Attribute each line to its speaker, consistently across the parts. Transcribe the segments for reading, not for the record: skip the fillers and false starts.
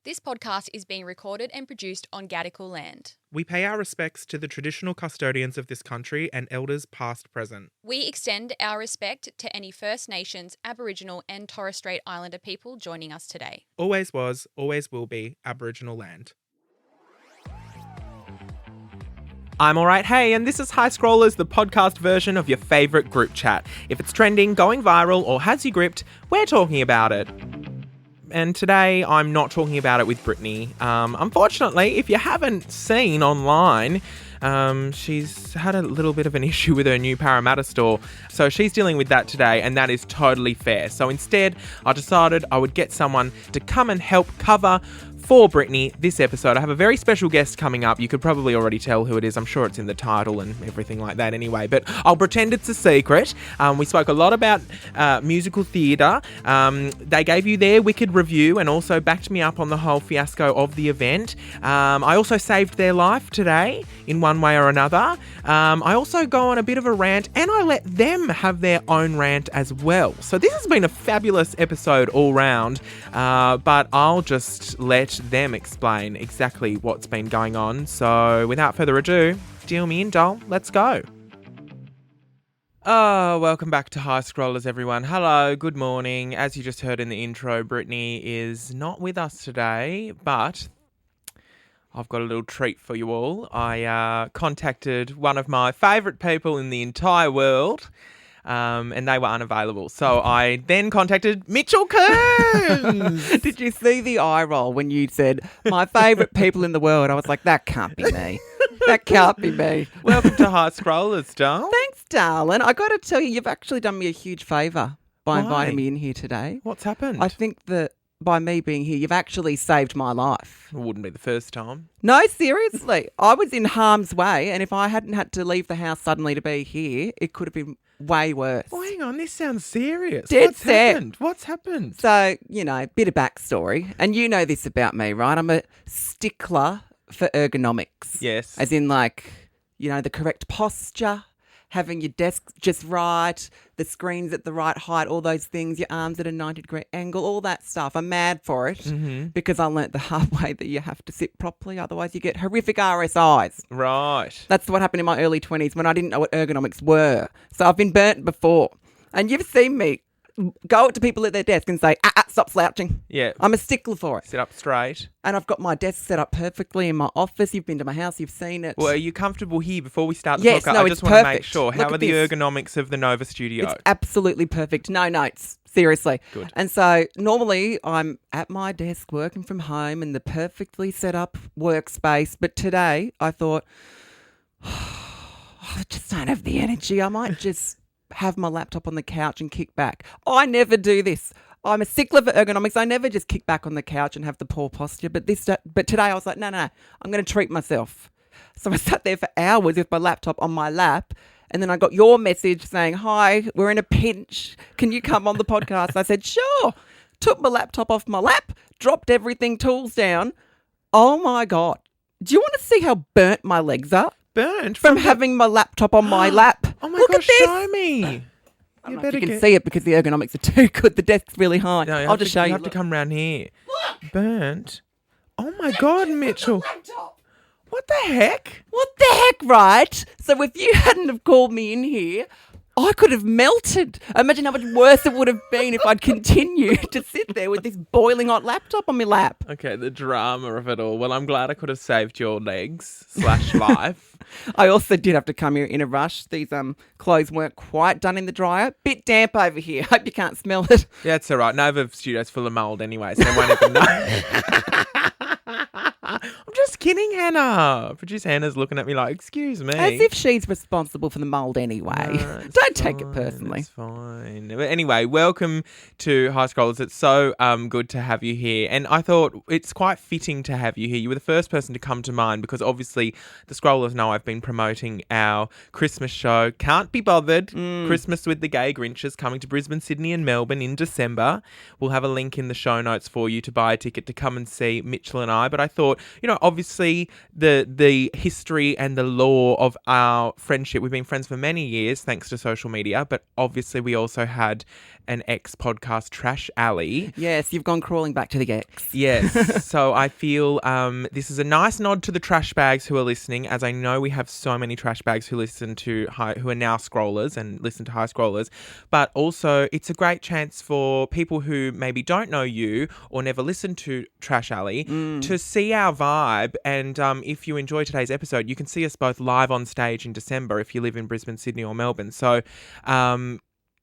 Speaker 1: This podcast is being recorded and produced on Gadigal land.
Speaker 2: We pay our respects to the traditional custodians of this country and elders past, present.
Speaker 1: We extend our respect to any First Nations, Aboriginal and Torres Strait Islander people joining us today.
Speaker 2: Always was, always will be Aboriginal land.
Speaker 3: I'm alright, hey, and this is High Scrollers, the podcast version of your favourite group chat. If it's trending, going viral, or has you gripped, we're talking about it. And today, I'm not talking about it with Brittney. Unfortunately, if you haven't seen online, she's had a little bit of an issue with her new Parramatta store. So she's dealing with that today, and that is totally fair. So instead, I decided I would get someone to come and help cover for Brittney this episode. I have a very special guest coming up. You could probably already tell who it is. I'm sure it's in the title and everything like that anyway, but I'll pretend it's a secret. We spoke a lot about musical theatre. They gave you their wicked review and also backed me up on the whole fiasco of the event. I also saved their life today in one way or another. I also go on a bit of a rant and I let them have their own rant as well. So this has been a fabulous episode all round, but I'll just let them explain exactly what's been going on. So without further ado, deal me in, doll. Let's go. Oh, welcome back to High Scrollers, everyone. Hello, good morning. As you just heard in the intro, Brittney is not with us today, but I've got a little treat for you all. I contacted one of my favourite people in the entire world, and they were unavailable. So I then contacted Mitchell Coombs.
Speaker 4: Did you see the eye roll when you said, my favourite people in the world? I was like, that can't be me. That can't be me.
Speaker 3: Welcome to High Scrollers, doll.
Speaker 4: Thanks, darling. I got to tell you, you've actually done me a huge favour by
Speaker 3: Why?
Speaker 4: inviting me in here today.
Speaker 3: What's happened?
Speaker 4: I think that by me being here, you've actually saved my life.
Speaker 3: It wouldn't be the first time.
Speaker 4: No, seriously. I was in harm's way, and if I hadn't had to leave the house suddenly to be here, it could have been way worse.
Speaker 3: Oh, hang on. This sounds serious.
Speaker 4: Dead set.
Speaker 3: Happened? What's happened?
Speaker 4: So, you know, bit of backstory. And you know this about me, right? I'm a stickler for ergonomics.
Speaker 3: Yes.
Speaker 4: As in, like, you know, the correct posture, having your desk just right, the screens at the right height, all those things, your arms at a 90-degree angle, all that stuff. I'm mad for it because I learnt the hard way that you have to sit properly, otherwise you get horrific RSIs.
Speaker 3: Right.
Speaker 4: That's what happened in my early 20s when I didn't know what ergonomics were. So I've been burnt before. And you've seen me go up to people at their desk and say, stop slouching.
Speaker 3: Yeah.
Speaker 4: I'm a stickler for it.
Speaker 3: Sit up straight.
Speaker 4: And I've got my desk set up perfectly in my office. You've been to my house. You've seen it.
Speaker 3: Well, are you comfortable here before we start the
Speaker 4: Yes,
Speaker 3: podcast?
Speaker 4: no,
Speaker 3: I
Speaker 4: it's
Speaker 3: just want to make
Speaker 4: perfect.
Speaker 3: sure. How
Speaker 4: Look
Speaker 3: are
Speaker 4: at
Speaker 3: the
Speaker 4: this.
Speaker 3: ergonomics of the Nova studio?
Speaker 4: It's absolutely perfect. No notes. Seriously.
Speaker 3: Good.
Speaker 4: And so normally I'm at my desk working from home in the perfectly set up workspace. But today I thought, I just don't have the energy. I might just have my laptop on the couch and kick back. I never do this. I'm a stickler for ergonomics. I never just kick back on the couch and have the poor posture. But today I was like, no, I'm going to treat myself. So I sat there for hours with my laptop on my lap. And then I got your message saying, hi, we're in a pinch. Can you come on the podcast? I said, sure. Took my laptop off my lap, dropped everything, tools down. Oh, my God. Do you want to see how burnt my legs are?
Speaker 3: Burnt?
Speaker 4: From having my laptop on my lap.
Speaker 3: Oh my
Speaker 4: Look
Speaker 3: gosh,
Speaker 4: at this.
Speaker 3: show me.
Speaker 4: I don't know if you can see it because the ergonomics are too good. The desk's really high.
Speaker 3: No,
Speaker 4: I'll just show you.
Speaker 3: You have to come round here. Look. Burnt? Oh my God, Mitchell. What the heck?
Speaker 4: What the heck, right? So if you hadn't have called me in here, I could have melted. Imagine how much worse it would have been if I'd continued to sit there with this boiling hot laptop on my lap.
Speaker 3: Okay, the drama of it all. Well, I'm glad I could have saved your legs / life.
Speaker 4: I also did have to come here in a rush. These clothes weren't quite done in the dryer. Bit damp over here. Hope you can't smell it.
Speaker 3: Yeah, it's all right. Nova Studio's full of mould anyway, so they won't even know. I'm just kidding, Hannah. Producer Hannah's looking at me like, excuse me.
Speaker 4: As if she's responsible for the mould anyway.
Speaker 3: No,
Speaker 4: Don't take it personally.
Speaker 3: It's fine. But anyway, welcome to High Scrollers. It's so good to have you here. And I thought it's quite fitting to have you here. You were the first person to come to mind because obviously the Scrollers know I've been promoting our Christmas show, Can't Be Bothered, Christmas with the Gay Grinches, coming to Brisbane, Sydney and Melbourne in December. We'll have a link in the show notes for you to buy a ticket to come and see Mitchell and I. But I thought, you know, obviously the history and the lore of our friendship, we've been friends for many years thanks to social media, but obviously we also had an ex-podcast Trash Alley.
Speaker 4: Yes, you've gone crawling back to the X.
Speaker 3: Yes. So I feel this is a nice nod to the trash bags who are listening, as I know we have so many trash bags who listen to who are now scrollers and listen to high scrollers. But also it's a great chance for people who maybe don't know you or never listened to Trash Alley to see our vibe. And if you enjoy today's episode, you can see us both live on stage in December if you live in Brisbane, Sydney or Melbourne. So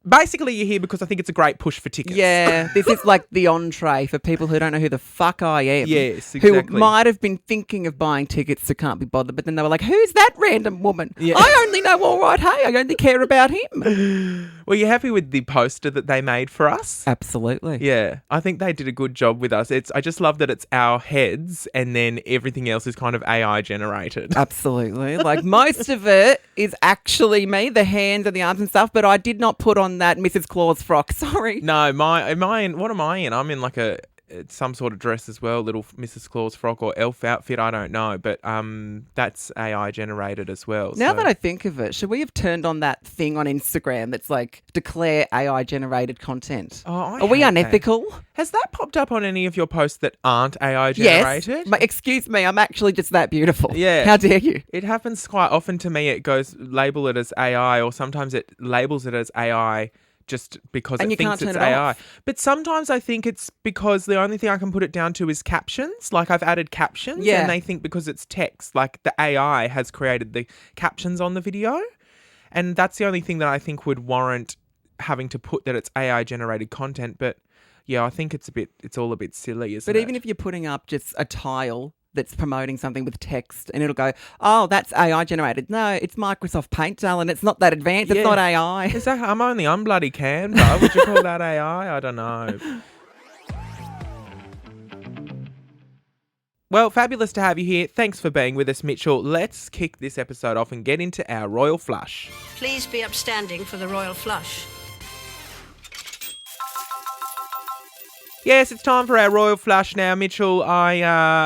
Speaker 3: basically, you're here because I think it's a great push for tickets.
Speaker 4: Yeah, this is like the entree for people who don't know who the fuck I am.
Speaker 3: Yes, exactly.
Speaker 4: Who might have been thinking of buying tickets so can't be bothered, but then they were like, who's that random woman?
Speaker 3: Yeah.
Speaker 4: I only know All Right Hey. I only care about him.
Speaker 3: Were you happy with the poster that they made for us?
Speaker 4: Absolutely.
Speaker 3: Yeah, I think they did a good job with us. I just love that it's our heads and then everything else is kind of AI generated.
Speaker 4: Absolutely. Like most of it is actually me, the hands and the arms and stuff, but I did not put on that Mrs. Claus frock. Sorry.
Speaker 3: No, what am I in? I'm in like some sort of dress as well, little Mrs. Claus frock or elf outfit, I don't know, but that's AI generated as well.
Speaker 4: Now that I think of it, should we have turned on that thing on Instagram that's like declare AI generated content?
Speaker 3: Oh,
Speaker 4: Are we unethical?
Speaker 3: Has that popped up on any of your posts that aren't AI generated?
Speaker 4: Yes. Excuse me, I'm actually just that beautiful.
Speaker 3: Yeah.
Speaker 4: How dare you?
Speaker 3: It happens quite often to me. It goes label it as AI, or sometimes it labels it as AI just because
Speaker 4: And
Speaker 3: it
Speaker 4: you
Speaker 3: thinks
Speaker 4: can't turn
Speaker 3: it's
Speaker 4: it
Speaker 3: AI.
Speaker 4: off.
Speaker 3: But sometimes I think it's because the only thing I can put it down to is captions. Like I've added captions
Speaker 4: Yeah.
Speaker 3: and they think because it's text, like the AI has created the captions on the video. And that's the only thing that I think would warrant having to put that it's AI generated content. But yeah, I think it's all a bit silly, isn't it?
Speaker 4: But even if you're putting up just a tile that's promoting something with text and it'll go, oh, that's AI generated. No, it's Microsoft Paint, darling. It's not that advanced.
Speaker 3: Yeah.
Speaker 4: It's not AI.
Speaker 3: Exactly. I'm only on bloody Canva. Would you call that AI? I don't know. Well, fabulous to have you here. Thanks for being with us, Mitchell. Let's kick this episode off and get into our Royal Flush.
Speaker 5: Please be upstanding for the Royal Flush.
Speaker 3: Yes, it's time for our Royal Flush now. Mitchell, I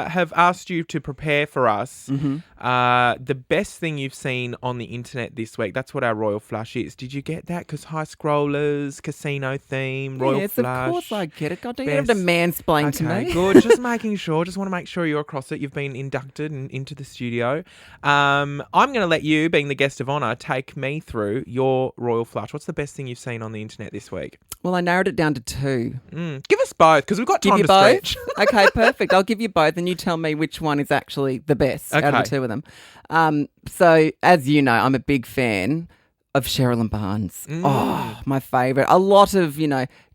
Speaker 3: have asked you to prepare for us the best thing you've seen on the internet this week. That's what our Royal Flush is. Did you get that? Because high scrollers, casino theme, Royal
Speaker 4: Yes,
Speaker 3: Flush.
Speaker 4: of course I get it. God, don't you have to mansplain to me.
Speaker 3: Good. Just making sure. Just want to make sure you're across it. You've been inducted into the studio. I'm going to let you, being the guest of honour, take me through your Royal Flush. What's the best thing you've seen on the internet this week?
Speaker 4: Well, I narrowed it down to two.
Speaker 3: Give us both, because we've got time to stretch.
Speaker 4: Okay, perfect. I'll give you both and you tell me which one is actually the best out of the two of them. So, as you know, I'm a big fan of Sherilyn Barnes. Oh, my favourite. A lot of,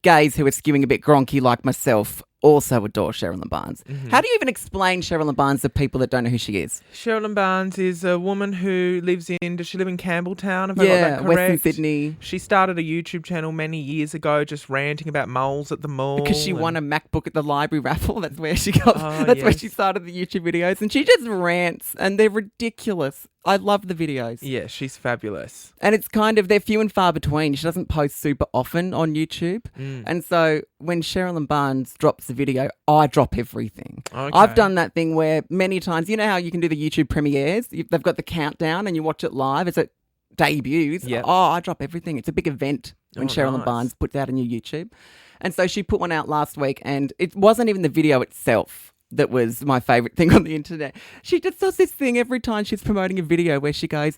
Speaker 4: gays who are skewing a bit gronky like myself also adore Sherilyn Barnes. How do you even explain Sherilyn Barnes to people that don't know who she is?
Speaker 3: Sherilyn Barnes is a woman who does she live in Campbelltown? Have I got that correct?
Speaker 4: Western Sydney.
Speaker 3: She started a YouTube channel many years ago just ranting about moles at the mall.
Speaker 4: Because she won a MacBook at the library raffle. That's where she got, where she started the YouTube videos. And she just rants and they're ridiculous. I love the videos.
Speaker 3: Yeah, she's fabulous.
Speaker 4: And it's kind of, they're few and far between. She doesn't post super often on YouTube. And so when Sherilyn Barnes drops a video, I drop everything.
Speaker 3: Okay.
Speaker 4: I've done that thing where many times, you know how you can do the YouTube premieres? They've got the countdown and you watch it live as it debuts.
Speaker 3: Yep.
Speaker 4: Oh, I drop everything. It's a big event when Sherilyn Barnes puts out a new YouTube. And so she put one out last week and it wasn't even the video itself that was my favourite thing on the internet. She just does this thing every time she's promoting a video where she goes,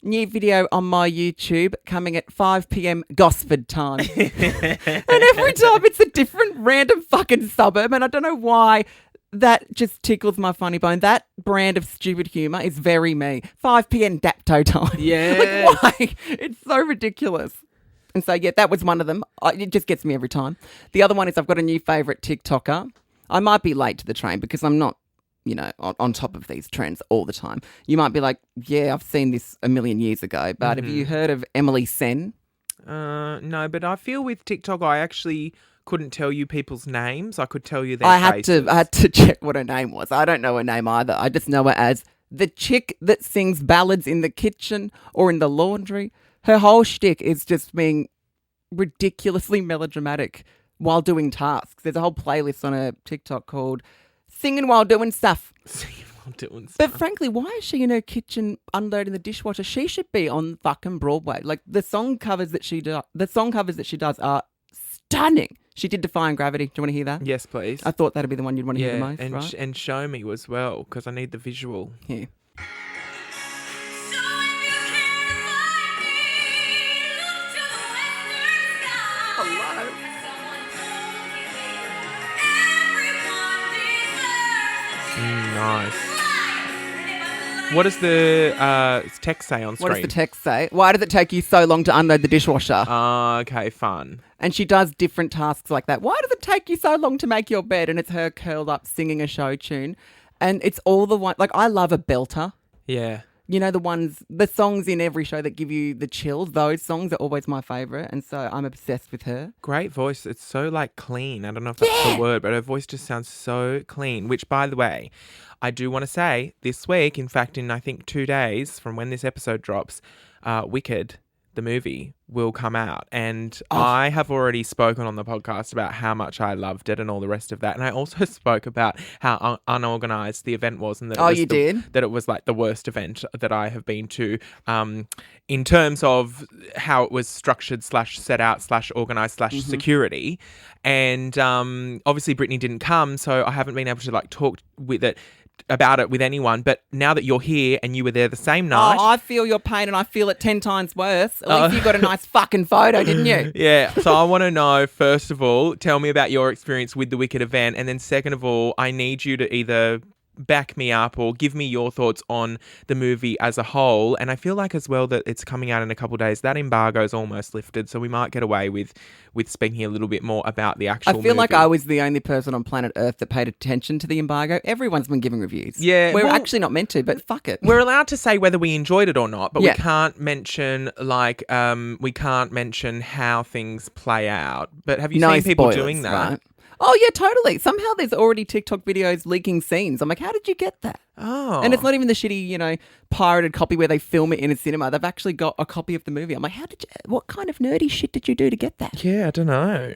Speaker 4: new video on my YouTube coming at 5 p.m. Gosford time. And every time it's a different random fucking suburb. And I don't know why that just tickles my funny bone. That brand of stupid humour is very me. 5 p.m. Dapto time.
Speaker 3: Yeah.
Speaker 4: Like, why? It's so ridiculous. And so, yeah, that was one of them. It just gets me every time. The other one is I've got a new favourite TikToker. I might be late to the train because I'm not, on top of these trends all the time. You might be like, yeah, I've seen this a million years ago. But have you heard of Emily Sen?
Speaker 3: No, but I feel with TikTok, I actually couldn't tell you people's names. I could tell you their faces.
Speaker 4: I had to check what her name was. I don't know her name either. I just know her as the chick that sings ballads in the kitchen or in the laundry. Her whole shtick is just being ridiculously melodramatic while doing tasks. There's a whole playlist on her TikTok called Singing While Doing Stuff.
Speaker 3: Singing while doing stuff.
Speaker 4: But frankly, why is she in her kitchen unloading the dishwasher? She should be on fucking Broadway. Like the song covers that she does are stunning. She did Defying Gravity. Do you want to hear that?
Speaker 3: Yes, please.
Speaker 4: I thought that'd be the one you'd want to hear the most,
Speaker 3: and
Speaker 4: right?
Speaker 3: and show me as well, because I need the visual.
Speaker 4: Here.
Speaker 3: Nice. What does the text say on screen?
Speaker 4: What does the text say? Why does it take you so long to unload the dishwasher?
Speaker 3: Okay, fun.
Speaker 4: And she does different tasks like that. Why does it take you so long to make your bed? And it's her curled up singing a show tune. And it's all the one, like I love a belter.
Speaker 3: Yeah.
Speaker 4: You know, the songs in every show that give you the chills, those songs are always my favourite. And so I'm obsessed with her.
Speaker 3: Great voice. It's so like clean. I don't know if that's the word, but her voice just sounds so clean, which by the way, I do want to say this week, in fact, in I think 2 days from when this episode drops, Wicked, the movie, will come out. And I have already spoken on the podcast about how much I loved it and all the rest of that. And I also spoke about how unorganised the event was, and that that it was like the worst event that I have been to in terms of how it was structured / set out / organised / security. And obviously Brittney didn't come, so I haven't been able to like talk about it with anyone, but now that you're here and you were there the same night.
Speaker 4: Oh, I feel your pain and I feel it 10 times worse. At least you got a nice fucking photo, didn't you?
Speaker 3: Yeah. So I want to know, first of all, tell me about your experience with the Wicked event. And then second of all, I need you to either back me up or give me your thoughts on the movie as a whole. And I feel like as well that it's coming out in a couple of days. That embargo is almost lifted, so we might get away with speaking a little bit more about the actual movie.
Speaker 4: I feel like I was the only person on planet Earth that paid attention to the embargo. Everyone's been giving reviews.
Speaker 3: Yeah.
Speaker 4: We're actually not meant to, but fuck it.
Speaker 3: We're allowed to say whether we enjoyed it or not, but we can't mention how things play out. But have you seen people
Speaker 4: spoilers,
Speaker 3: doing that?
Speaker 4: Right? Oh, yeah, totally. Somehow there's already TikTok videos leaking scenes. I'm like, how did you get that?
Speaker 3: Oh.
Speaker 4: And it's not even the shitty, pirated copy where they film it in a cinema. They've actually got a copy of the movie. I'm like, what kind of nerdy shit did you do to get that?
Speaker 3: Yeah, I don't know.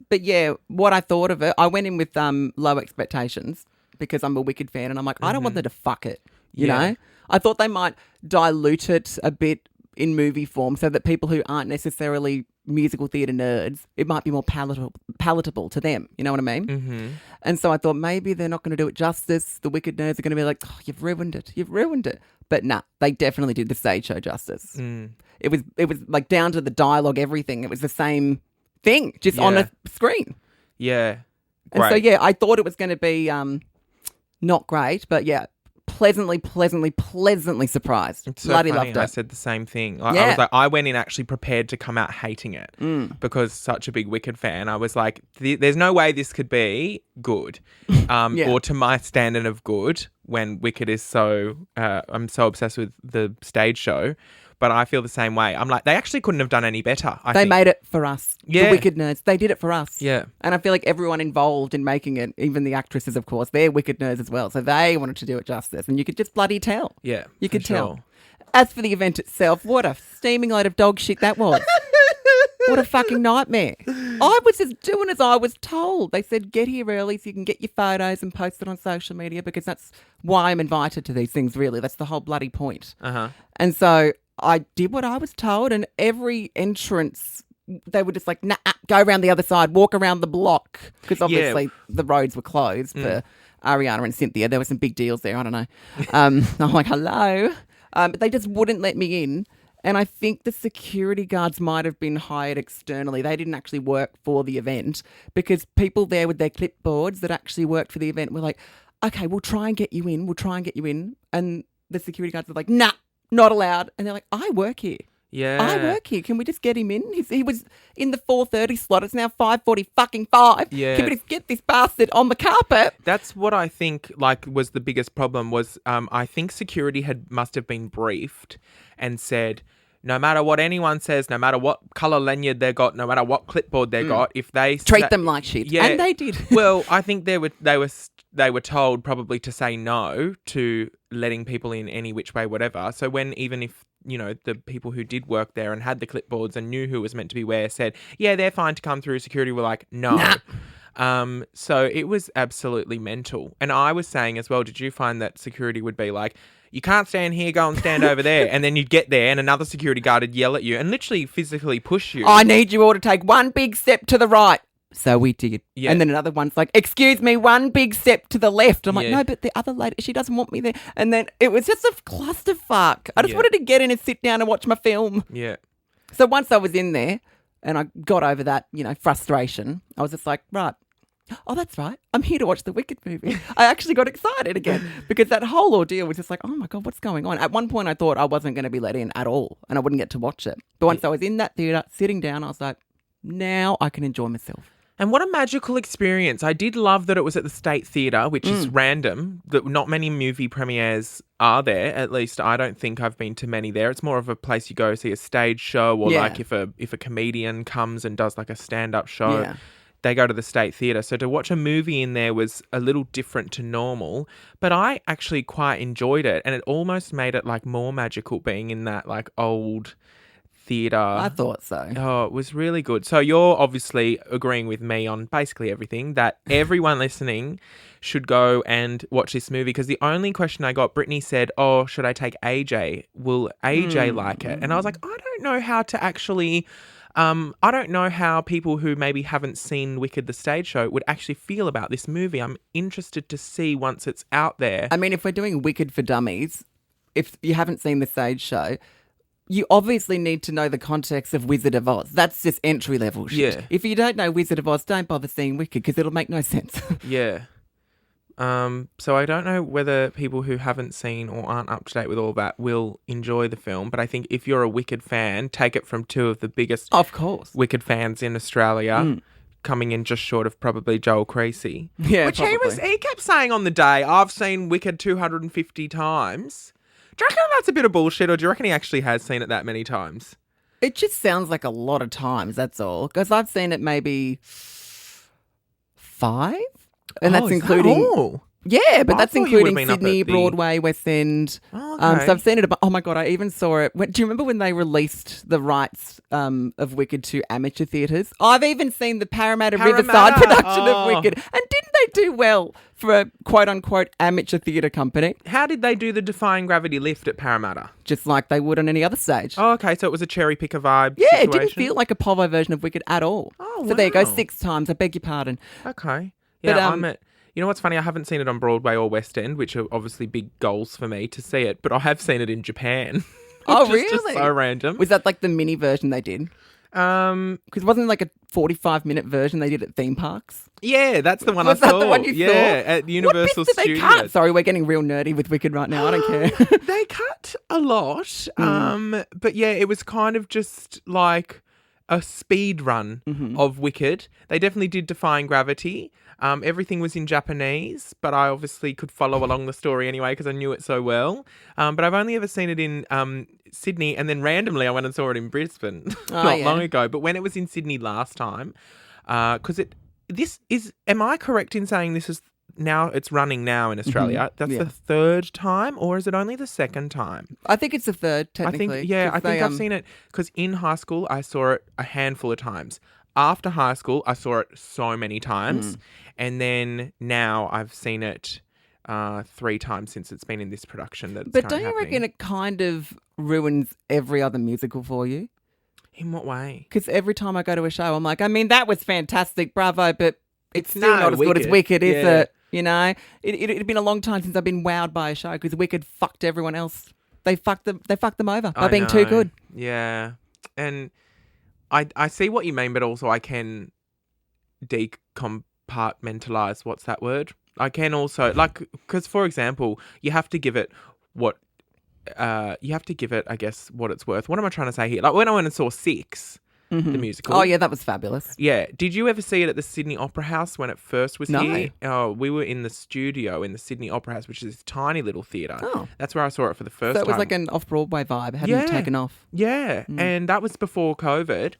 Speaker 4: But yeah, what I thought of it, I went in with low expectations because I'm a Wicked fan and I'm like, I don't want them to fuck it, you know? I thought they might dilute it a bit in movie form so that people who aren't necessarily musical theatre nerds, it might be more palatable to them. You know what I mean? Mm-hmm. And so I thought maybe they're not going to do it justice. The Wicked nerds are going to be like, oh, you've ruined it. But nah, they definitely did the stage show justice. It was like down to the dialogue, everything. It was the same thing, just on a screen.
Speaker 3: Yeah.
Speaker 4: And so, yeah, I thought it was going to be not great, but yeah, pleasantly surprised.
Speaker 3: It's so
Speaker 4: Bloody
Speaker 3: funny.
Speaker 4: loved it.
Speaker 3: I said the same thing. I was like, I went in actually prepared to come out hating it because such a big Wicked fan. I was like, there's no way this could be good or to my standard of good when Wicked is so, I'm so obsessed with the stage show. But I feel the same way. I'm like, they actually couldn't have done any better. I think.
Speaker 4: Made it for us.
Speaker 3: Yeah.
Speaker 4: The Wicked nerds. They did it for us.
Speaker 3: Yeah.
Speaker 4: And I feel like everyone involved in making it, even the actresses, of course, they're Wicked nerds as well. So they wanted to do it justice. And you could just bloody tell.
Speaker 3: Yeah.
Speaker 4: You could tell. As for the event itself, what a steaming load of dog shit that was. What a fucking nightmare. I was just doing as I was told. They said, get here early so you can get your photos and post it on social media because that's why I'm invited to these things, really. That's the whole bloody point.
Speaker 3: Uh-huh.
Speaker 4: And so I did what I was told, and every entrance, they were just like, nah, go around the other side, walk around the block, because obviously the roads were closed for Ariana and Cynthia. There were some big deals there, I don't know. I'm like, hello. But they just wouldn't let me in, and I think the security guards might have been hired externally. They didn't actually work for the event because people there with their clipboards that actually worked for the event were like, okay, we'll try and get you in. And the security guards were like, nah. Not allowed. And they're like, I work here.
Speaker 3: Yeah.
Speaker 4: I work here. Can we just get him in? He was in the 4:30 slot. It's now 5:45.
Speaker 3: Yeah.
Speaker 4: Can we just get this bastard on the carpet?
Speaker 3: That's what I think was the biggest problem was I think security must have been briefed and said, no matter what anyone says, no matter what colour lanyard they got, no matter what clipboard they got, if they
Speaker 4: treat them like shit.
Speaker 3: Yeah.
Speaker 4: And they did.
Speaker 3: Well, I think they were told probably to say no to letting people in any which way, whatever. So even if, the people who did work there and had the clipboards and knew who was meant to be where said, yeah, they're fine to come through, security were like, no. Nah. So it was absolutely mental. And I was saying as well, did you find that security would be like, you can't stand here, go and stand over there. And then you'd get there and another security guard would yell at you and literally physically push you.
Speaker 4: I need you all to take one big step to the right. So we did.
Speaker 3: Yeah.
Speaker 4: And then another one's like, excuse me, one big step to the left. I'm like,
Speaker 3: Yeah.
Speaker 4: no, but the other lady, she doesn't want me there. And then it was just a clusterfuck. I just wanted to get in and sit down and watch my film.
Speaker 3: Yeah.
Speaker 4: So once I was in there and I got over that, frustration, I was just like, right. Oh, that's right. I'm here to watch the Wicked movie. I actually got excited again because that whole ordeal was just like, oh my God, what's going on? At one point I thought I wasn't going to be let in at all and I wouldn't get to watch it. But once I was in that theatre, sitting down, I was like, now I can enjoy myself.
Speaker 3: And what a magical experience. I did love that it was at the State Theatre, which is random, that not many movie premieres are there. At least I don't think I've been to many there. It's more of a place you go see a stage show or like if a comedian comes and does like a stand-up show, they go to the State Theatre. So to watch a movie in there was a little different to normal, but I actually quite enjoyed it. And it almost made it like more magical being in that like old theatre.
Speaker 4: I thought so.
Speaker 3: Oh, it was really good. So you're obviously agreeing with me on basically everything, that everyone listening should go and watch this movie, because the only question I got, Brittney said, oh, should I take AJ? Will AJ like it? And I was like, I don't know how to actually... I don't know how people who maybe haven't seen Wicked the stage show would actually feel about this movie. I'm interested to see once it's out there.
Speaker 4: I mean, if we're doing Wicked for Dummies, if you haven't seen the stage show... You obviously need to know the context of Wizard of Oz. That's just entry-level shit.
Speaker 3: Yeah.
Speaker 4: If you don't know Wizard of Oz, don't bother seeing Wicked because it'll make no sense.
Speaker 3: Yeah. So I don't know whether people who haven't seen or aren't up to date with all that will enjoy the film, but I think if you're a Wicked fan, take it from two of the biggest
Speaker 4: Of course.
Speaker 3: Wicked fans in Australia, coming in just short of probably Joel Creasy.
Speaker 4: Yeah,
Speaker 3: Which
Speaker 4: probably.
Speaker 3: he kept saying on the day, I've seen Wicked 250 times. Do you reckon that's a bit of bullshit, or do you reckon he actually has seen it that many times?
Speaker 4: It just sounds like a lot of times, that's all. Because I've seen it maybe 5? And that's
Speaker 3: is that
Speaker 4: including...
Speaker 3: all?
Speaker 4: Yeah, but
Speaker 3: I
Speaker 4: that's
Speaker 3: thought you would've
Speaker 4: including
Speaker 3: been up at
Speaker 4: Sydney,
Speaker 3: the-
Speaker 4: Broadway, West End.
Speaker 3: Oh, okay.
Speaker 4: So I've seen it. Oh my God, I even saw it. Do you remember when they released the rights of Wicked to amateur theatres? I've even seen the Parramatta Riverside production of Wicked. And didn't they do well for a quote-unquote amateur theatre company?
Speaker 3: How did they do the Defying Gravity lift at Parramatta?
Speaker 4: Just like they would on any other stage.
Speaker 3: Oh, okay, so it was a cherry picker vibe
Speaker 4: Yeah,
Speaker 3: situation.
Speaker 4: it didn't feel like a Povo version of Wicked at all.
Speaker 3: Oh,
Speaker 4: So there you go,
Speaker 3: wow.
Speaker 4: 6 times. I beg your pardon.
Speaker 3: Okay. Yeah,
Speaker 4: But,
Speaker 3: you know what's funny? I haven't seen it on Broadway or West End, which are obviously big goals for me to see it, but I have seen it in Japan.
Speaker 4: Oh,
Speaker 3: Which is just
Speaker 4: really?
Speaker 3: so random.
Speaker 4: Was that like the mini version they did? Because it wasn't like a 45-minute version they did at theme parks.
Speaker 3: Yeah, that's the one
Speaker 4: Was
Speaker 3: I
Speaker 4: that
Speaker 3: saw.
Speaker 4: the one you saw?
Speaker 3: Yeah, at Universal
Speaker 4: What bits did they
Speaker 3: Studios.
Speaker 4: cut? Sorry, we're getting real nerdy with Wicked right now. I don't care.
Speaker 3: They cut a lot, but yeah, it was kind of just like a speed run of Wicked. They definitely did Defying Gravity. Everything was in Japanese, but I obviously could follow along the story anyway because I knew it so well. But I've only ever seen it in Sydney, and then randomly I went and saw it in Brisbane not long ago. But when it was in Sydney last time, because am I correct in saying this is now, it's running now in Australia? That's the 3rd time, or is it only the 2nd time?
Speaker 4: I think it's the 3rd, technically.
Speaker 3: I think I've seen it because in high school I saw it a handful of times. After high school, I saw it so many times. And then now I've seen it 3 times since it's been in this production.
Speaker 4: But don't you reckon it kind of ruins every other musical for you?
Speaker 3: In what way?
Speaker 4: Because every time I go to a show, I'm like, I mean, that was fantastic, bravo, but it's still
Speaker 3: no
Speaker 4: not as good as Wicked, is
Speaker 3: Yeah.
Speaker 4: it? You know? It'd been a long time since I've been wowed by a show because Wicked fucked everyone else. They fucked them over by being too good.
Speaker 3: Yeah. And I see what you mean, but also I can decompartmentalize. What's that word? I can also, like, because for example, you have to give it I guess, what it's worth. What am I trying to say here? Like when I went and saw 6, the musical.
Speaker 4: Oh, yeah, that was fabulous.
Speaker 3: Yeah. Did you ever see it at the Sydney Opera House when it first was
Speaker 4: No.
Speaker 3: here? Oh, we were in the studio in the Sydney Opera House, which is this tiny little theatre.
Speaker 4: Oh.
Speaker 3: That's where I saw it for the first
Speaker 4: So
Speaker 3: time.
Speaker 4: it was like an off-Broadway vibe. It hadn't taken off.
Speaker 3: Yeah, and that was before COVID,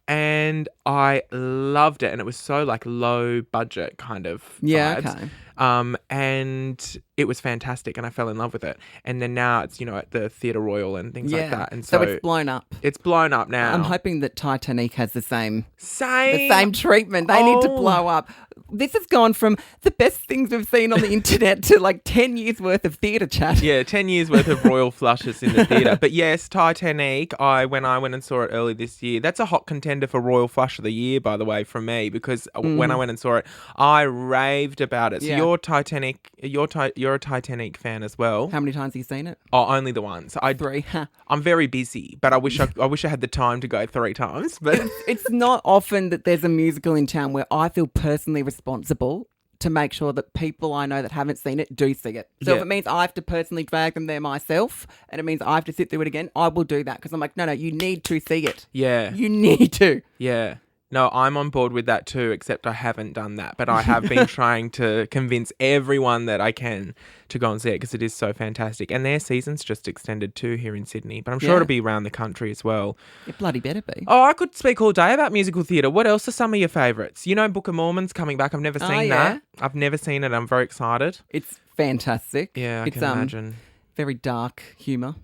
Speaker 3: and I loved it, and it was so like low budget kind of vibes.
Speaker 4: Yeah, okay.
Speaker 3: And it was fantastic and I fell in love with it. And then now it's, at the Theatre Royal and things like that. And
Speaker 4: so it's blown up.
Speaker 3: It's blown up now.
Speaker 4: I'm hoping that Titanic has the same
Speaker 3: Same
Speaker 4: treatment. They need to blow up. This has gone from the best things we've seen on the internet to like 10 years worth of theatre chat.
Speaker 3: Yeah, 10 years worth of royal flushes in the theatre. But yes, Titanic, when I went and saw it early this year, that's a hot contender for Royal Flush of the Year, by the way, from me, because when I went and saw it, I raved about it. So you're a Titanic fan as well.
Speaker 4: How many times have you seen it?
Speaker 3: Oh, only the once.
Speaker 4: 3.
Speaker 3: I'm very busy, but I wish I had the time to go 3 times. But
Speaker 4: it's not often that there's a musical in town where I feel personally responsible to make sure that people I know that haven't seen it do see it. So if it means I have to personally drag them there myself and it means I have to sit through it again, I will do that because I'm like, no, you need to see it.
Speaker 3: Yeah.
Speaker 4: You need to.
Speaker 3: Yeah. No, I'm on board with that too, except I haven't done that. But I have been trying to convince everyone that I can to go and see it because it is so fantastic. And their season's just extended too here in Sydney. But I'm sure it'll be around the country as well.
Speaker 4: It bloody better be.
Speaker 3: Oh, I could speak all day about musical theatre. What else are some of your favourites? Book of Mormon's coming back. I've never seen that. I've never seen it. I'm very excited.
Speaker 4: It's fantastic.
Speaker 3: Yeah, I can imagine.
Speaker 4: Very dark humour.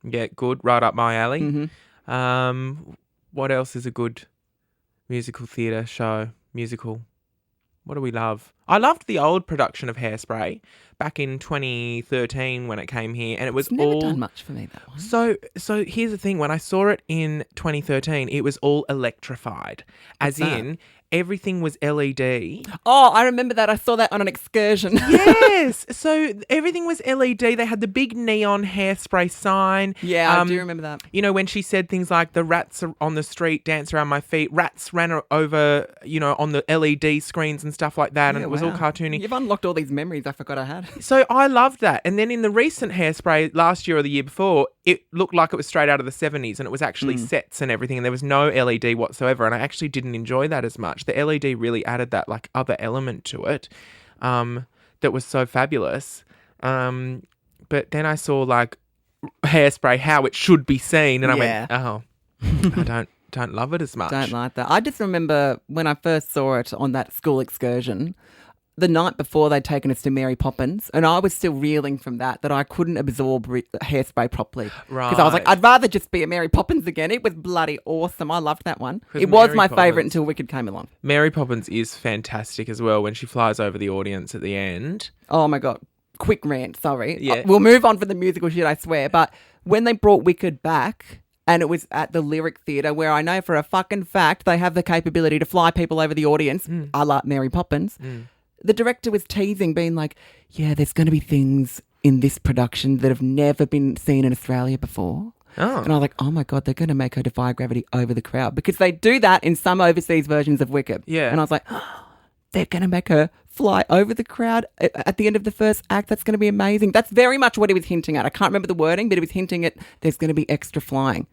Speaker 3: Yeah, good. Right up my alley.
Speaker 4: Mm-hmm.
Speaker 3: What else is a good musical theatre show? Musical. What do we love? I loved the old production of Hairspray back in 2013 when it came here, and it was
Speaker 4: it's never done much for me, that one.
Speaker 3: So here's the thing: when I saw it in 2013, it was all electrified, as in everything was LED.
Speaker 4: Oh, I remember that. I saw that on an excursion.
Speaker 3: Yes. So everything was LED. They had the big neon Hairspray sign.
Speaker 4: Yeah, I do remember that.
Speaker 3: When she said things like, the rats on the street dance around my feet, rats ran over, on the LED screens and stuff like that. And it was all cartoony.
Speaker 4: You've unlocked all these memories I forgot I had.
Speaker 3: So I loved that. And then in the recent Hairspray last year or the year before, it looked like it was straight out of the 70s and it was actually sets and everything. And there was no LED whatsoever. And I actually didn't enjoy that as much. The LED really added that other element to it that was so fabulous. But then I saw Hairspray, how it should be seen, and I went, oh, I don't love it as much.
Speaker 4: Don't like that. I just remember when I first saw it on that school excursion, the night before they'd taken us to Mary Poppins, and I was still reeling from that I couldn't absorb Hairspray properly.
Speaker 3: Right.
Speaker 4: Because I was like, I'd rather just be a Mary Poppins again. It was bloody awesome. I loved that one. It was my favourite until Wicked came along.
Speaker 3: Mary Poppins is fantastic as well when she flies over the audience at the end.
Speaker 4: Oh, my God. Quick rant, sorry.
Speaker 3: Yeah.
Speaker 4: We'll move on from the musical shit, I swear. But when they brought Wicked back, and it was at the Lyric Theatre, where I know for a fucking fact they have the capability to fly people over the audience, a la Mary Poppins. The director was teasing, being like, yeah, there's going to be things in this production that have never been seen in Australia before.
Speaker 3: Oh.
Speaker 4: And I was like, oh my God, they're going to make her defy gravity over the crowd. Because they do that in some overseas versions of Wicked.
Speaker 3: Yeah.
Speaker 4: And I was like, oh, they're going to make her fly over the crowd at the end of the first act. That's going to be amazing. That's very much what he was hinting at. I can't remember the wording, but he was hinting at there's going to be extra flying.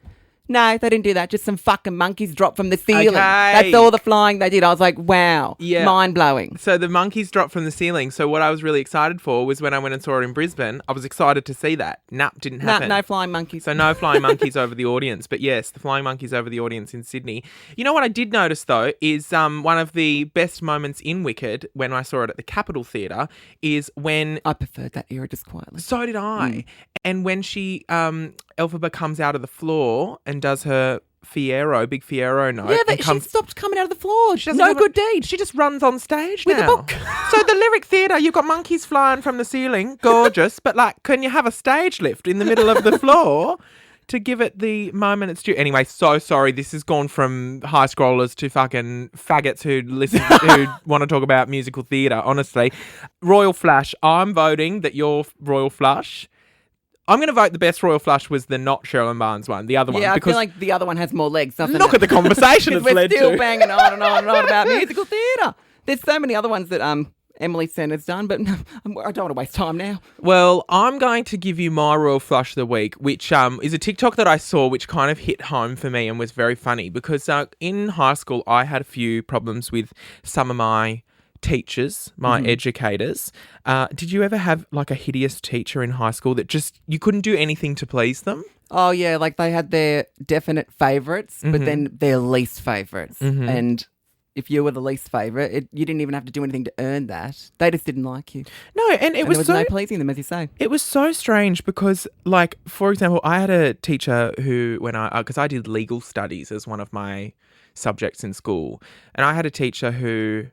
Speaker 4: No, they didn't do that. Just some fucking monkeys dropped from the ceiling. Okay. That's all the flying they did. I was like, wow, mind-blowing.
Speaker 3: So the monkeys dropped from the ceiling. So what I was really excited for was when I went and saw it in Brisbane, I was excited to see that. Didn't happen.
Speaker 4: No flying monkeys.
Speaker 3: So no flying monkeys over the audience. But yes, the flying monkeys over the audience in Sydney. You know what I did notice, though, is one of the best moments in Wicked when I saw it at the Capitol Theatre is when...
Speaker 4: I preferred that era just quietly.
Speaker 3: So did I. And when she... Elphaba comes out of the floor and does her big Fiero note.
Speaker 4: Yeah, but she stopped coming out of the floor. No good deed.
Speaker 3: She just runs on stage
Speaker 4: with
Speaker 3: now.
Speaker 4: a book.
Speaker 3: So the Lyric Theatre, you've got monkeys flying from the ceiling, gorgeous, but can you have a stage lift in the middle of the floor to give it the moment it's due? Anyway, so sorry, this has gone from high scrollers to fucking faggots who want to talk about musical theatre, honestly. Royal Flush, I'm voting that your Royal Flush... I'm going to vote the best Royal Flush was the not Sherilyn Barnes one, the other one.
Speaker 4: Yeah, I feel like the other one has more legs.
Speaker 3: Look at the conversation it's led to.
Speaker 4: We're still banging on and on and on about musical theatre. There's so many other ones that Emily Senner's done, but I don't want to waste time now.
Speaker 3: Well, I'm going to give you my Royal Flush of the week, which is a TikTok that I saw which kind of hit home for me and was very funny because in high school I had a few problems with some of my teachers, my educators. Did you ever have a hideous teacher in high school that just you couldn't do anything to please them?
Speaker 4: Oh yeah, they had their definite favourites, but then their least favourites, and if you were the least favourite. You didn't even have to do anything to earn that. They just didn't like you.
Speaker 3: No, and
Speaker 4: There was no pleasing them, as you say.
Speaker 3: It was so strange because, like, for example, I had a teacher who, because I did legal studies as one of my subjects in school, and I had a teacher who,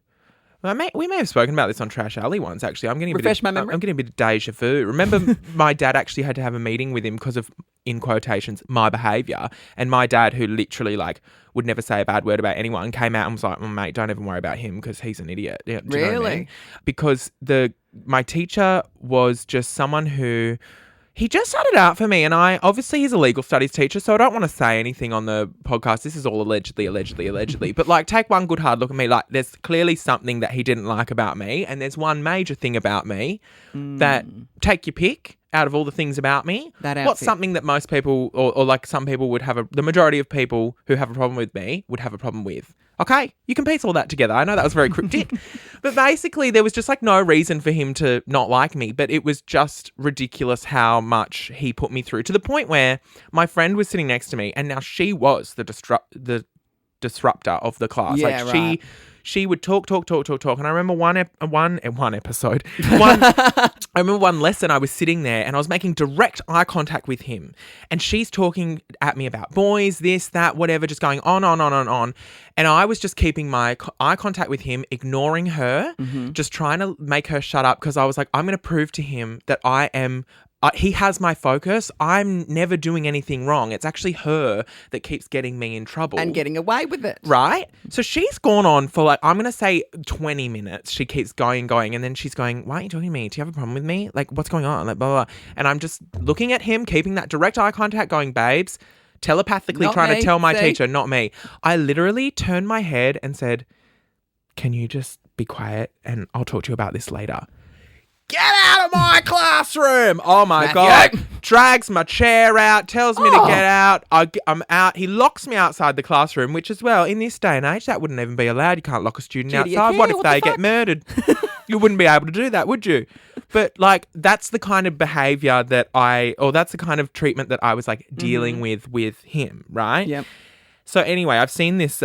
Speaker 3: we may have spoken about this on Trash Alley once, actually. I'm getting a bit of deja vu. Remember, my dad actually had to have a meeting with him because of, in quotations, my behaviour. And my dad, who literally, like, would never say a bad word about anyone, came out and was like, mate, don't even worry about him because he's an idiot. Do you know what I mean? Because my teacher was just someone who... He just started out for me, and obviously he's a legal studies teacher, so I don't want to say anything on the podcast. This is all allegedly. But, like, take one good hard look at me. Like, there's clearly something that he didn't like about me, and there's one major thing about me that, take your pick out of all the things about me. What's something that most people, or like some people would have, the majority of people who have a problem with me would have a problem with. Okay, you can piece all that together. I know that was very cryptic. But basically, there was just like no reason for him to not like me. But it was just ridiculous how much he put me through, to the point where my friend was sitting next to me, and now she was the disruptor of the class.
Speaker 4: Yeah,
Speaker 3: like
Speaker 4: right.
Speaker 3: She would talk. And I remember one episode. I remember one lesson, I was sitting there and I was making direct eye contact with him. And she's talking at me about boys, this, that, whatever, just going on. And I was just keeping my eye contact with him, ignoring her, just trying to make her shut up, because I was like, I'm going to prove to him that I am... he has my focus. I'm never doing anything wrong. It's actually her that keeps getting me in trouble.
Speaker 4: And getting away with it.
Speaker 3: Right? So she's gone on for like, I'm going to say 20 minutes. She keeps going. And then she's going, why aren't you talking to me? Do you have a problem with me? Like, what's going on? Like, blah, blah, blah. And I'm just looking at him, keeping that direct eye contact, going, babes, telepathically
Speaker 4: Not
Speaker 3: trying
Speaker 4: me,
Speaker 3: to tell my
Speaker 4: see?
Speaker 3: teacher, not me. I literally turned my head and said, can you just be quiet and I'll talk to you about this later. Get out of my classroom! Oh my God. Drags my chair out, tells me to get out. I'm out. He locks me outside the classroom, which as well, in this day and age, that wouldn't even be allowed. You can't lock a student outside. What if they get murdered? You wouldn't be able to do that, would you? But like, that's the kind of behaviour that's the kind of treatment that I was like dealing with him, right?
Speaker 4: Yep.
Speaker 3: So anyway, I've seen this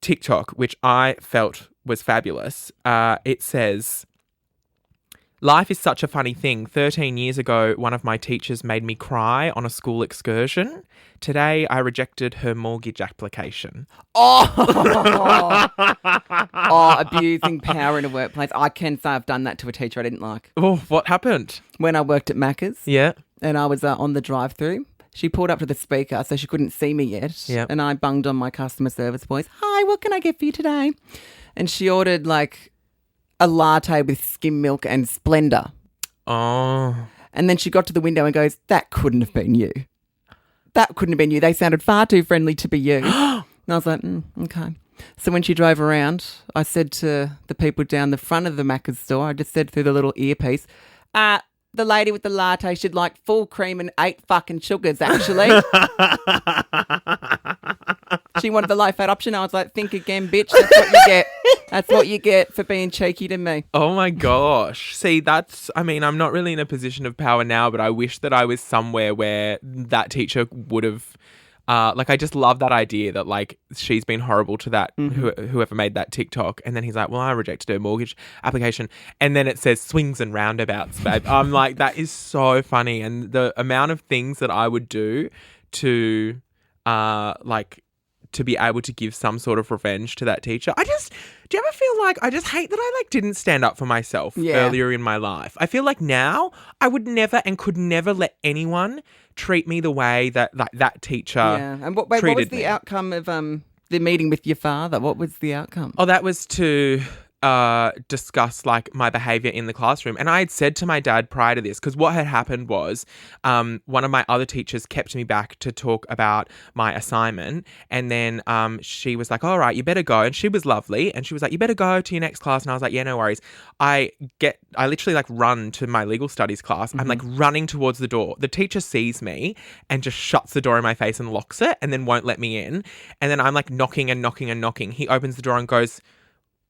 Speaker 3: TikTok, which I felt was fabulous. It says... Life is such a funny thing. 13 years ago, one of my teachers made me cry on a school excursion. Today, I rejected her mortgage application.
Speaker 4: Abusing power in a workplace. I can say I've done that to a teacher I didn't like.
Speaker 3: Oh, what happened?
Speaker 4: When I worked at Macca's.
Speaker 3: Yeah.
Speaker 4: And I was on the drive-through. She pulled up to the speaker, so she couldn't see me yet.
Speaker 3: Yep.
Speaker 4: And I bunged on my customer service voice. Hi, what can I get for you today? And she ordered like a latte with skim milk and Splendor.
Speaker 3: Oh.
Speaker 4: And then she got to the window and goes, that couldn't have been you. That couldn't have been you. They sounded far too friendly to be you. And I was like, okay. So when she drove around, I said to the people down the front of the Macca's store, I just said through the little earpiece, the lady with the latte should like full cream and 8 fucking sugars, actually. She wanted the low-fat option. I was like, think again, bitch. That's what you get. That's what you get for being cheeky to me.
Speaker 3: Oh, my gosh. See, I'm not really in a position of power now, but I wish that I was somewhere where that teacher would have... I just love that idea that, like, she's been horrible to that, whoever made that TikTok. And then he's like, well, I rejected her mortgage application. And then it says swings and roundabouts, babe. I'm like, that is so funny. And the amount of things that I would do to, to be able to give some sort of revenge to that teacher. Do you ever feel like, I just hate that I didn't stand up for myself earlier in my life. I feel like now I would never and could never let anyone treat me the way that that teacher
Speaker 4: And what was the outcome of the meeting with your father? What was the outcome?
Speaker 3: Oh, that was to discuss like my behavior in the classroom. And I had said to my dad prior to this, because what had happened was one of my other teachers kept me back to talk about my assignment. And then she was like, all right, you better go. And she was lovely. And she was like, you better go to your next class. And I was like, yeah, no worries. I literally like run to my legal studies class. I'm like running towards the door. The teacher sees me and just shuts the door in my face and locks it and then won't let me in. And then I'm like knocking and knocking and knocking. He opens the door and goes,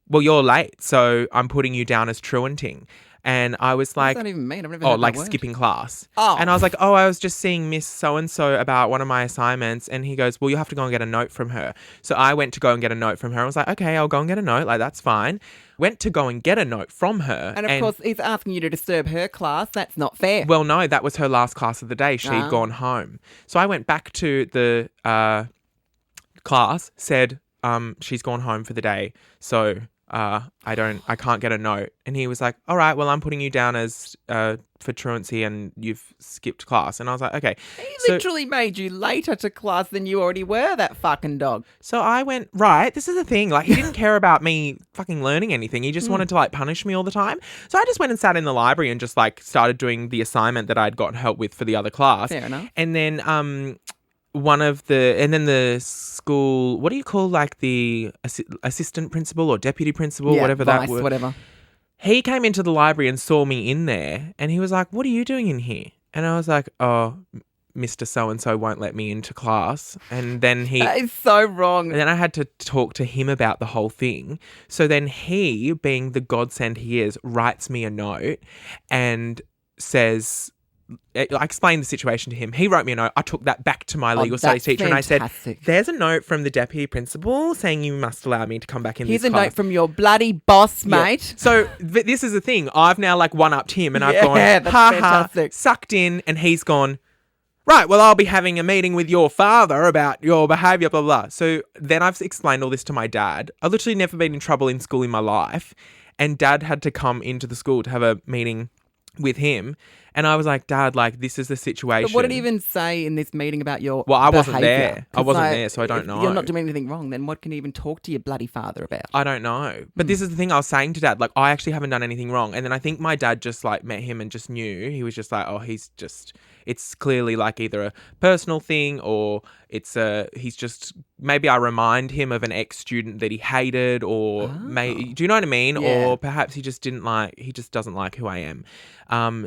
Speaker 3: well, you're late, so I'm putting you down as truanting. And I was
Speaker 4: What
Speaker 3: like,
Speaker 4: does that even mean? I've never heard
Speaker 3: like
Speaker 4: that word.
Speaker 3: skipping class.
Speaker 4: Oh.
Speaker 3: And I was like, I was just seeing Miss So-and-so about one of my assignments. And he goes, well, you'll have to go and get a note from her. So I went to go and get a note from her. I was like, okay, I'll go and get a note. Like, that's fine. Went to go and get a note from her.
Speaker 4: And of course, he's asking you to disturb her class. That's not fair.
Speaker 3: Well, no, that was her last class of the day. She'd gone home. So I went back to the class, said, she's gone home for the day. So I can't get a note. And he was like, all right, well, I'm putting you down as for truancy and you've skipped class. And I was like, okay.
Speaker 4: He literally made you later to class than you already were, that fucking dog.
Speaker 3: So I went, right, this is the thing. Like, he didn't care about me fucking learning anything. He just wanted to, like, punish me all the time. So I just went and sat in the library and just, like, started doing the assignment that I'd gotten help with for the other class.
Speaker 4: Fair enough.
Speaker 3: And then the school, what do you call, like, the assistant principal or deputy principal, whatever
Speaker 4: vice,
Speaker 3: that word.
Speaker 4: whatever.
Speaker 3: He came into the library and saw me in there and he was like, what are you doing in here? And I was like, oh, Mr. So-and-so won't let me into class. And then
Speaker 4: That is so wrong.
Speaker 3: and then I had to talk to him about the whole thing. So then he, being the godsend he is, writes me a note and says, I explained the situation to him. He wrote me a note. I took that back to my legal studies
Speaker 4: that's
Speaker 3: teacher and I said,
Speaker 4: fantastic.
Speaker 3: there's a note from the deputy principal saying you must allow me to come back in
Speaker 4: Here's
Speaker 3: this
Speaker 4: a
Speaker 3: class.
Speaker 4: note from your bloody boss,
Speaker 3: Yeah.
Speaker 4: mate.
Speaker 3: So this is the thing. I've now like one-upped him and I've gone,
Speaker 4: that's
Speaker 3: ha
Speaker 4: fantastic.
Speaker 3: sucked in, and he's gone, right, well, I'll be having a meeting with your father about your behaviour, blah, blah, blah. So then I've explained all this to my dad. I've literally never been in trouble in school in my life. And Dad had to come into the school to have a meeting with him. And I was like, Dad, like, this is the situation.
Speaker 4: But what did he even say in this meeting about your
Speaker 3: Well, I wasn't
Speaker 4: behaviour?
Speaker 3: there. I
Speaker 4: 'Cause,
Speaker 3: wasn't
Speaker 4: like,
Speaker 3: there, so I don't
Speaker 4: if
Speaker 3: know.
Speaker 4: You're not doing anything wrong, then what can he even talk to your bloody father about?
Speaker 3: I don't know. But this is the thing I was saying to Dad. Like, I actually haven't done anything wrong. And then I think my dad just, like, met him and just knew. He was just like, oh, it's clearly, like, either a personal thing or he's just, maybe I remind him of an ex-student that he hated or, do you know what I mean?
Speaker 4: Yeah.
Speaker 3: Or perhaps he just doesn't like who I am.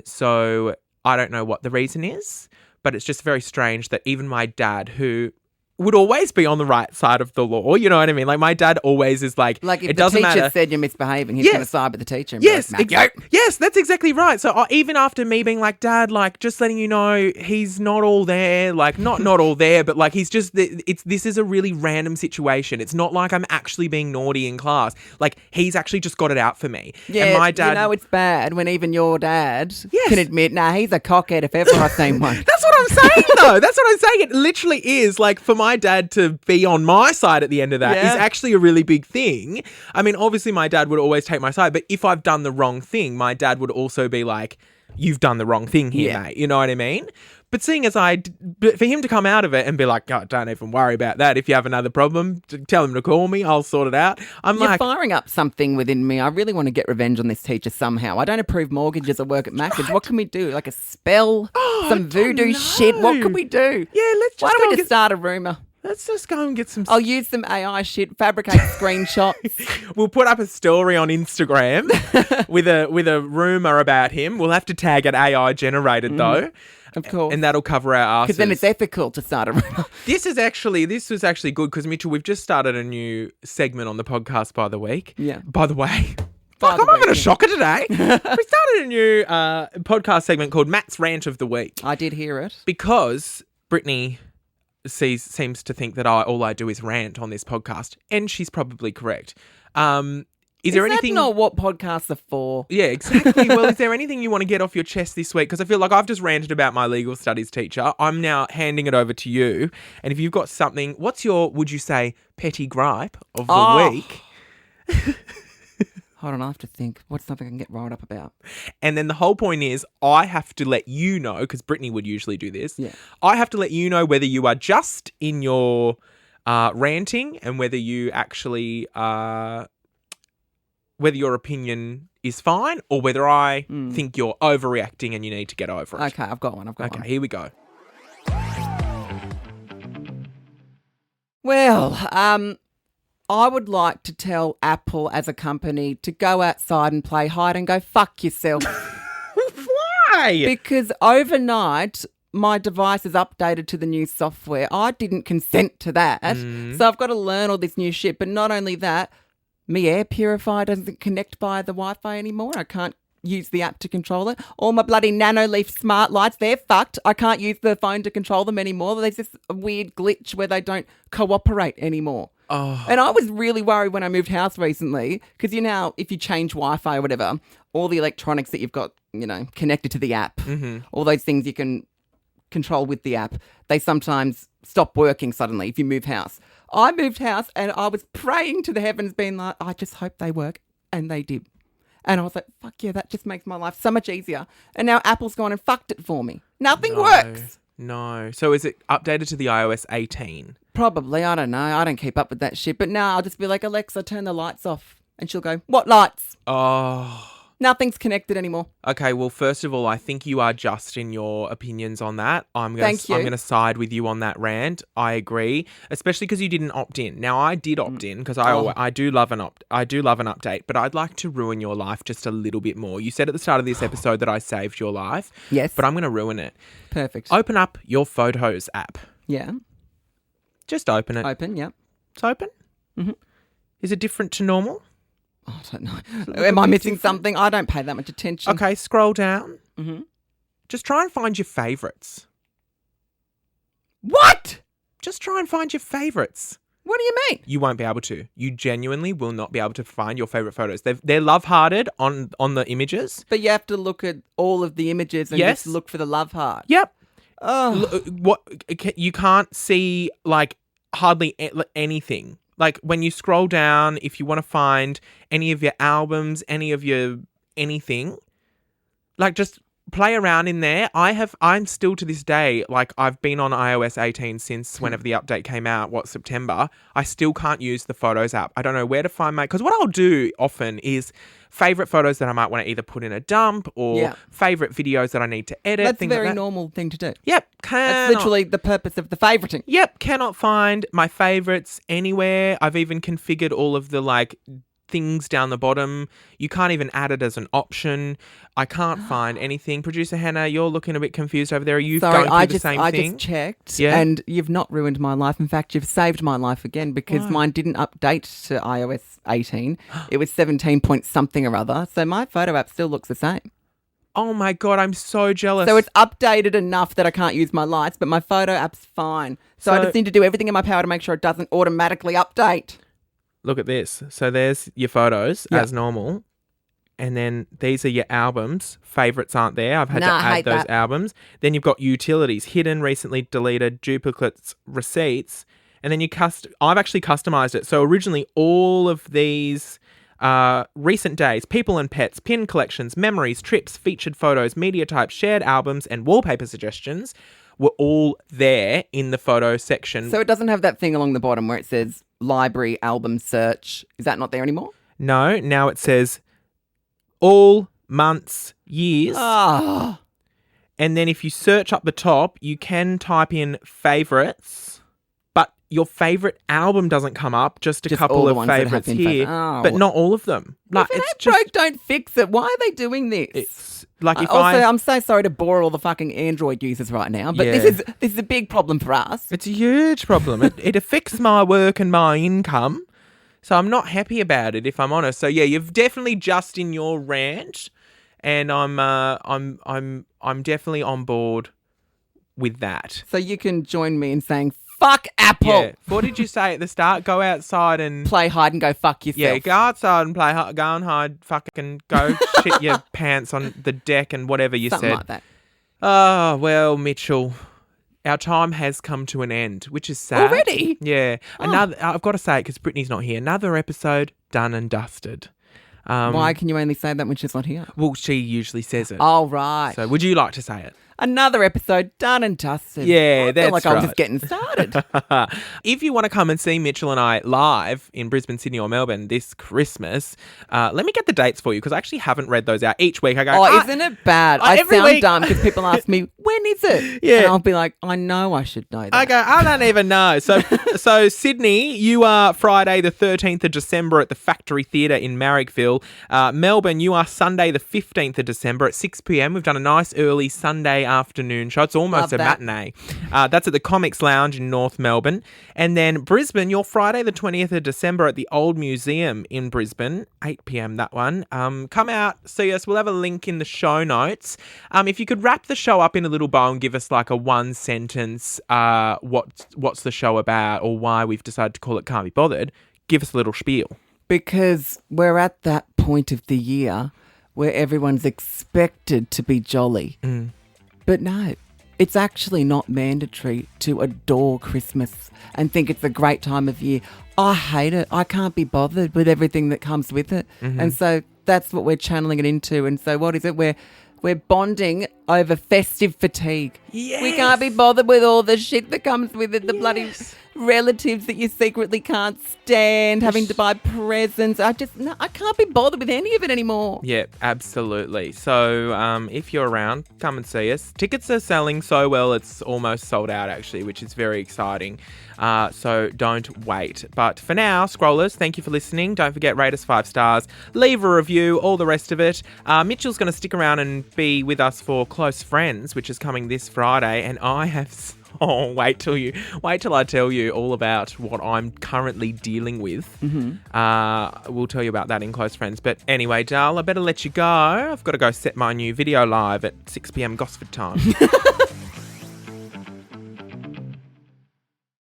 Speaker 3: So I don't know what the reason is, but it's just very strange that even my dad, who would always be on the right side of the law, you know what I mean? Like, my dad always is like,
Speaker 4: Like, if
Speaker 3: it
Speaker 4: the
Speaker 3: doesn't
Speaker 4: teacher
Speaker 3: matter.
Speaker 4: said you're misbehaving, he's
Speaker 3: Yes.
Speaker 4: going to side with the teacher and be
Speaker 3: Yes,
Speaker 4: like, "Mac,
Speaker 3: yes, that's exactly right. So even after me being like, Dad, like, just letting you know, he's not all there, like, not all there, but like, he's just, this is a really random situation. It's not like I'm actually being naughty in class. Like, he's actually just got it out for me.
Speaker 4: Yeah,
Speaker 3: and my dad,
Speaker 4: you know it's bad when even your dad
Speaker 3: Yes.
Speaker 4: can admit, nah, he's a cockhead if ever I've seen one.
Speaker 3: That's what I'm saying, though. That's what I'm saying. It literally is, like, for my dad to be on my side at the end of that
Speaker 4: Yeah.
Speaker 3: is actually a really big thing. I mean, obviously my dad would always take my side, but if I've done the wrong thing, my dad would also be like, you've done the wrong thing here,
Speaker 4: Yeah.
Speaker 3: mate. You know what I mean? But seeing as but for him to come out of it and be like, God, don't even worry about that. If you have another problem, tell him to call me. I'll sort it out. I'm
Speaker 4: You're
Speaker 3: like,
Speaker 4: firing up something within me. I really want to get revenge on this teacher somehow. I don't approve mortgages or work at Macca's. What can we do? Like a spell? Some voodoo shit? What can we do?
Speaker 3: yeah, let's just
Speaker 4: Why
Speaker 3: go
Speaker 4: don't we
Speaker 3: and
Speaker 4: just start a rumour?
Speaker 3: let's just go and get some.
Speaker 4: I'll use some AI shit, fabricate screenshots.
Speaker 3: We'll put up a story on Instagram with a rumor about him. We'll have to tag it AI generated though.
Speaker 4: Of course.
Speaker 3: And that'll cover our asses.
Speaker 4: Because then it's ethical to start a rumour.
Speaker 3: This was actually good because, Mitchell, we've just started a new segment on the podcast by the week.
Speaker 4: Yeah.
Speaker 3: By the way.
Speaker 4: By
Speaker 3: Fuck,
Speaker 4: the
Speaker 3: I'm not
Speaker 4: week,
Speaker 3: going to
Speaker 4: yeah.
Speaker 3: shock her today. We started a new podcast segment called Matt's Rant of the Week
Speaker 4: I did hear it.
Speaker 3: because Brittney seems to think that all I do is rant on this podcast, and she's probably correct. Is there anything?
Speaker 4: That's not what podcasts are for.
Speaker 3: Yeah, exactly. Well, is there anything you want to get off your chest this week? Because I feel like I've just ranted about my legal studies teacher. I'm now handing it over to you. And if you've got something, what's your, would you say, petty gripe of the week?
Speaker 4: Hold on, I have to think. What's something I can get riled up about?
Speaker 3: And then the whole point is I have to let you know, because Brittney would usually do this.
Speaker 4: Yeah.
Speaker 3: I have to let you know whether you are just in your ranting and whether you actually whether your opinion is fine or whether I think you're overreacting and you need to get over it.
Speaker 4: Okay, I've got one.
Speaker 3: Okay, here we go.
Speaker 4: Well, I would like to tell Apple as a company to go outside and play hide and go fuck yourself.
Speaker 3: Why?
Speaker 4: Because overnight, my device is updated to the new software. I didn't consent to that. So I've got to learn all this new shit. But not only that, my air purifier doesn't connect by the Wi-Fi anymore. I can't use the app to control it. All my bloody Nanoleaf smart lights, they're fucked. I can't use the phone to control them anymore. There's this weird glitch where they don't cooperate anymore.
Speaker 3: Oh.
Speaker 4: And I was really worried when I moved house recently because, you know, if you change Wi-Fi or whatever, all the electronics that you've got, you know, connected to the app, all those things you can control with the app, they sometimes stop working suddenly if you move house. I moved house and I was praying to the heavens being like, I just hope they work. And they did. And I was like, fuck yeah, that just makes my life so much easier. And now Apple's gone and fucked it for me. Nothing works.
Speaker 3: No. So is it updated to the iOS 18?
Speaker 4: Probably. I don't know. I don't keep up with that shit. But now I'll just be like, Alexa, turn the lights off. And she'll go, what lights?
Speaker 3: Oh.
Speaker 4: Nothing's connected anymore.
Speaker 3: Okay, well, first of all, I think you are just in your opinions on that. I'm
Speaker 4: Thank you.
Speaker 3: going to side with you on that rant. I agree, especially because you didn't opt in. Now, I did opt in because I do love an update, but I'd like to ruin your life just a little bit more. You said at the start of this episode that I saved your life.
Speaker 4: Yes.
Speaker 3: But I'm going to ruin it.
Speaker 4: Perfect.
Speaker 3: Open up your Photos app.
Speaker 4: Yeah.
Speaker 3: Just open it.
Speaker 4: Open, yeah.
Speaker 3: It's open?
Speaker 4: Mm-hmm.
Speaker 3: Is it different to normal?
Speaker 4: I don't know. Am I missing something? I don't pay that much attention.
Speaker 3: Okay, scroll down.
Speaker 4: Mm-hmm.
Speaker 3: Just try and find your favourites.
Speaker 4: What?
Speaker 3: Just try and find your favourites.
Speaker 4: What do you mean?
Speaker 3: You won't be able to. You genuinely will not be able to find your favourite photos. They're love-hearted on the images.
Speaker 4: But you have to look at all of the images and
Speaker 3: Yes.
Speaker 4: just look for the love heart.
Speaker 3: Yep.
Speaker 4: Oh.
Speaker 3: You can't see, like, hardly anything. Like, when you scroll down, if you want to find any of your albums, any of your anything, like, just play around in there. I'm still to this day, like, I've been on iOS 18 since whenever the update came out, September. I still can't use the Photos app. I don't know where to find because what I'll do often is favourite photos that I might want to either put in a dump or favourite videos that I need to edit.
Speaker 4: That's a
Speaker 3: things
Speaker 4: very
Speaker 3: like that.
Speaker 4: normal thing to do.
Speaker 3: Yep.
Speaker 4: That's literally the purpose of the favouriting.
Speaker 3: Yep. Cannot find my favourites anywhere. I've even configured all of the, like, things down the bottom. You can't even add it as an option. I can't find anything. Producer Hannah, you're looking a bit confused over there. Are you going through the same thing?
Speaker 4: I just checked,
Speaker 3: Yeah.
Speaker 4: and you've not ruined my life. In fact, you've saved my life again because mine didn't update to iOS 18. It was 17 point something or other. So my photo app still looks the same.
Speaker 3: Oh my God, I'm so jealous.
Speaker 4: So it's updated enough that I can't use my lights, but my photo app's fine. So I just need to do everything in my power to make sure it doesn't automatically update.
Speaker 3: Look at this. So there's your photos as normal. And then these are your albums. Favourites aren't there. I've had to add those albums. Then you've got utilities, hidden, recently deleted, duplicates, receipts. And then I've actually customized it. So originally all of these recent days, people and pets, pin collections, memories, trips, featured photos, media types, shared albums, and wallpaper suggestions were all there in the photo section.
Speaker 4: So it doesn't have that thing along the bottom where it says library album search. Is that not there anymore?
Speaker 3: No, now it says all months, years.
Speaker 4: Ah.
Speaker 3: And then if you search up the top, you can type in favourites, but your favourite album doesn't come up, just a couple of favourites here, but not all of them.
Speaker 4: Like, if it broke, don't fix it. Why are they doing this?
Speaker 3: It's like
Speaker 4: I'm so sorry to bore all the fucking Android users right now, but this is a big problem for us.
Speaker 3: It's a huge problem. It affects my work and my income, so I'm not happy about it, if I'm honest. So yeah, you've definitely just in your rant, and I'm definitely on board with that.
Speaker 4: So you can join me in saying fuck Apple.
Speaker 3: Yeah. What did you say at the start? Go outside and
Speaker 4: play hide and go fuck yourself.
Speaker 3: Yeah, go outside and go and hide, fucking go shit your pants on the deck and whatever you
Speaker 4: Something
Speaker 3: said.
Speaker 4: like that.
Speaker 3: Oh, well, Mitchell, our time has come to an end, which is sad.
Speaker 4: Already?
Speaker 3: Yeah. I've got to say it because Brittney's not here. Another episode done and dusted.
Speaker 4: Why can you only say that when she's not here?
Speaker 3: Well, she usually says it.
Speaker 4: Oh, right.
Speaker 3: So would you like to say it?
Speaker 4: Another episode done and dusted.
Speaker 3: Yeah,
Speaker 4: I
Speaker 3: that's
Speaker 4: feel like
Speaker 3: right.
Speaker 4: I'm just getting started.
Speaker 3: If you want to come and see Mitchell and I live in Brisbane, Sydney or Melbourne this Christmas, let me get the dates for you because I actually haven't read those out. Each week I go,
Speaker 4: isn't it bad? I
Speaker 3: every
Speaker 4: sound
Speaker 3: week-
Speaker 4: dumb because people ask me, when is it?
Speaker 3: Yeah.
Speaker 4: And I'll be like, I know I should know that.
Speaker 3: I go, I don't even know. So Sydney, you are Friday the 13th of December at the Factory Theatre in Marrickville. Melbourne, you are Sunday the 15th of December at 6 p.m. We've done a nice early Sunday afternoon show. It's almost
Speaker 4: Love
Speaker 3: a
Speaker 4: that.
Speaker 3: matinee. That's at the Comics Lounge in North Melbourne. And then Brisbane, your Friday the 20th of December at the Old Museum in Brisbane, 8 p.m. that one. Come out, see us. We'll have a link in the show notes. If you could wrap the show up in a little bow and give us like a one sentence, what's the show about or why we've decided to call it Can't Be Bothered, give us a little spiel.
Speaker 4: Because we're at that point of the year where everyone's expected to be jolly. But no, it's actually not mandatory to adore Christmas and think it's a great time of year. I hate it. I can't be bothered with everything that comes with it. And so that's what we're channeling it into. And so what is it? We're bonding over festive fatigue.
Speaker 3: Yes.
Speaker 4: We can't be bothered with all the shit that comes with it, the bloody relatives that you secretly can't stand, having to buy presents. I can't be bothered with any of it anymore.
Speaker 3: Yeah, absolutely. So if you're around, come and see us. Tickets are selling so well, it's almost sold out actually, which is very exciting. So don't wait. But for now, scrollers, thank you for listening. Don't forget, rate us 5 stars, leave a review, all the rest of it. Mitchell's going to stick around and be with us for Close Friends, which is coming this Friday. And I have... Oh, wait till I tell you all about what I'm currently dealing with. We'll tell you about that in Close Friends. But anyway, Dal, I better let you go. I've got to go set my new video live at 6 p.m. Gosford time.